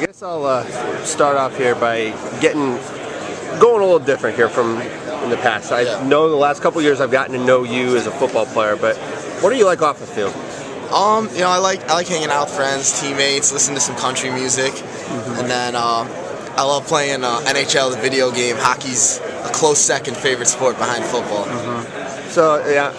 guess I'll start off here by going a little different here from in the past. I know the last couple of years I've gotten to know you as a football player, but what do you like off the field? I like hanging out with friends, teammates, listening to some country music, and then I love playing NHL, the video game. Hockey's a close second favorite sport behind football. So yeah,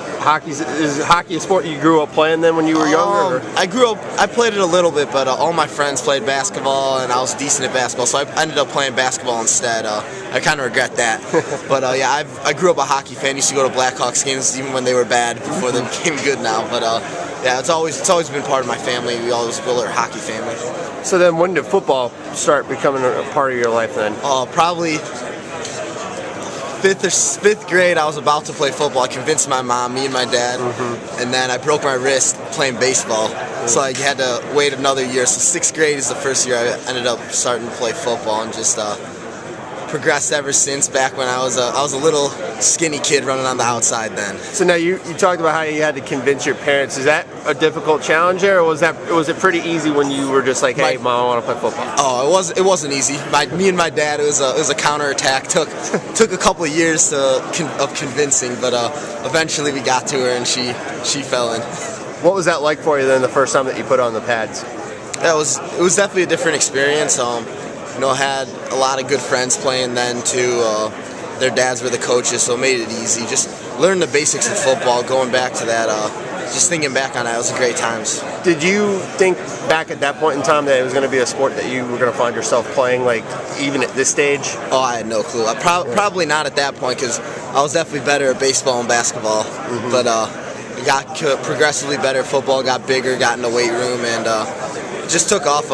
is hockey a sport you grew up playing then when you were younger? I played it a little bit, but all my friends played basketball, and I was decent at basketball, so I ended up playing basketball instead. I kind of regret that. But yeah, I grew up a hockey fan. Used to go to Blackhawks games even when they were bad before they became good now. But yeah, it's always been part of my family. We always built our hockey family. So then, when did football start becoming a part of your life then? Probably fifth grade. I was about to play football. I convinced my mom, me and my dad, and then I broke my wrist playing baseball. So I had to wait another year. So sixth grade is the first year I ended up starting to play football, and just progressed ever since. Back when I was a little skinny kid running on the outside then. So now you talked about how you had to convince your parents. Is that a difficult challenge there, or was it pretty easy when you were just like, hey, Mom, I want to play football? Oh, it wasn't easy. Me and my dad, it was a counterattack. Took a couple of years of convincing, but eventually we got to her and she fell in. What was that like for you then the first time that you put on the pads? It was definitely a different experience. I had a lot of good friends playing then too. Their dads were the coaches, so it made it easy. Just learning the basics of football, going back to that, just thinking back on that, it was great times. Did you think back at that point in time that it was going to be a sport that you were going to find yourself playing, like, even at this stage? Oh, I had no clue. Probably not at that point, because I was definitely better at baseball and basketball. But got progressively better at football, got bigger, got in the weight room, and just took off.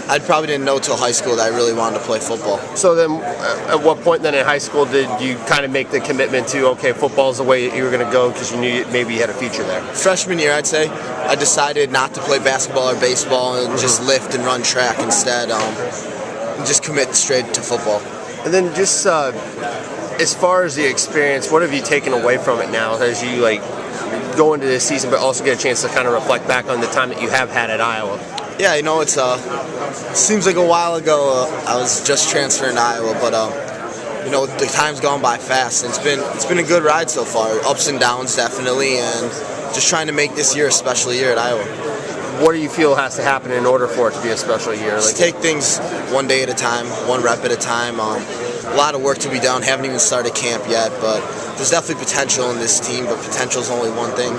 I probably didn't know till high school that I really wanted to play football. So then, at what point then in high school did you kind of make the commitment to, okay, football's the way you were going to go because you knew maybe you had a future there? Freshman year, I'd say, I decided not to play basketball or baseball and just lift and run track instead, and just commit straight to football. And then just as far as the experience, what have you taken away from it now as you go into this season, but also get a chance to kind of reflect back on the time that you have had at Iowa? Yeah, it seems like a while ago I was just transferring to Iowa, but the time's gone by fast, and it's been a good ride so far. Ups and downs definitely, and just trying to make this year a special year at Iowa. What do you feel has to happen in order for it to be a special year? Just take things one day at a time, one rep at a time. A lot of work to be done. Haven't even started camp yet, but there's definitely potential in this team, but potential is only one thing.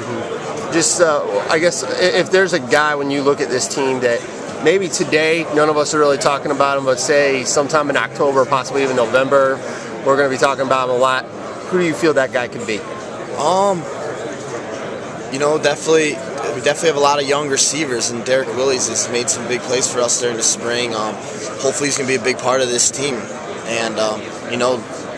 Just, I guess, if there's a guy when you look at this team that maybe today none of us are really talking about him, but say sometime in October, possibly even November, we're going to be talking about him a lot. Who do you feel that guy could be? Definitely, we definitely have a lot of young receivers, and Derek Willies has made some big plays for us during the spring. Hopefully he's going to be a big part of this team, and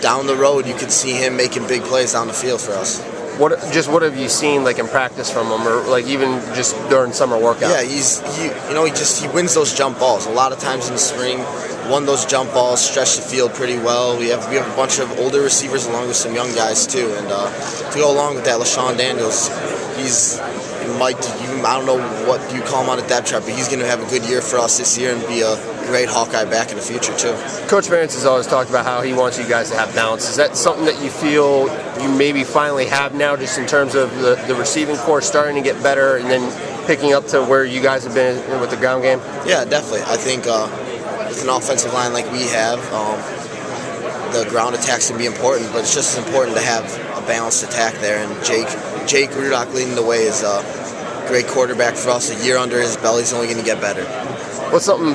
down the road you could see him making big plays down the field for us. What have you seen in practice from him, or even just during summer workouts? Yeah, he wins those jump balls. A lot of times in the spring, won those jump balls, stretched the field pretty well. We have a bunch of older receivers along with some young guys too, and to go along with that, LaShawn Daniels, I don't know what you call him on a depth chart, but he's going to have a good year for us this year and be a great Hawkeye back in the future too. Coach Ferentz has always talked about how he wants you guys to have balance. Is that something that you feel you maybe finally have now, just in terms of the receiving corps starting to get better and then picking up to where you guys have been with the ground game? Yeah, definitely. I think with an offensive line like we have, the ground attacks can be important, but it's just as important to have a balanced attack there. And Jake Rudock leading the way is a great quarterback for us. A year under his belt, he's only going to get better. What's something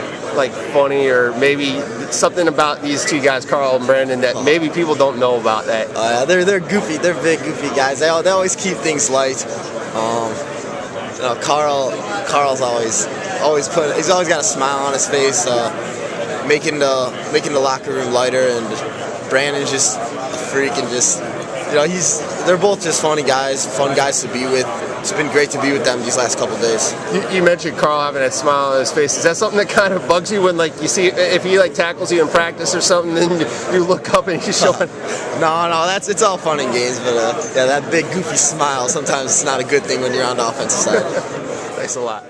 funny, or maybe something about these two guys, Carl and Brandon, that maybe people don't know about that? They're goofy. They're big, goofy guys. They always keep things light. Carl's always he's always got a smile on his face, making the locker room lighter, and Brandon's just a freak, and just they're both just funny guys, fun guys to be with. It's been great to be with them these last couple of days. You mentioned Carl having that smile on his face. Is that something that kind of bugs you when you see if he tackles you in practice or something, then you look up and he's showing? No, it's all fun and games, but yeah, that big goofy smile sometimes it's not a good thing when you're on the offensive side. Thanks a lot.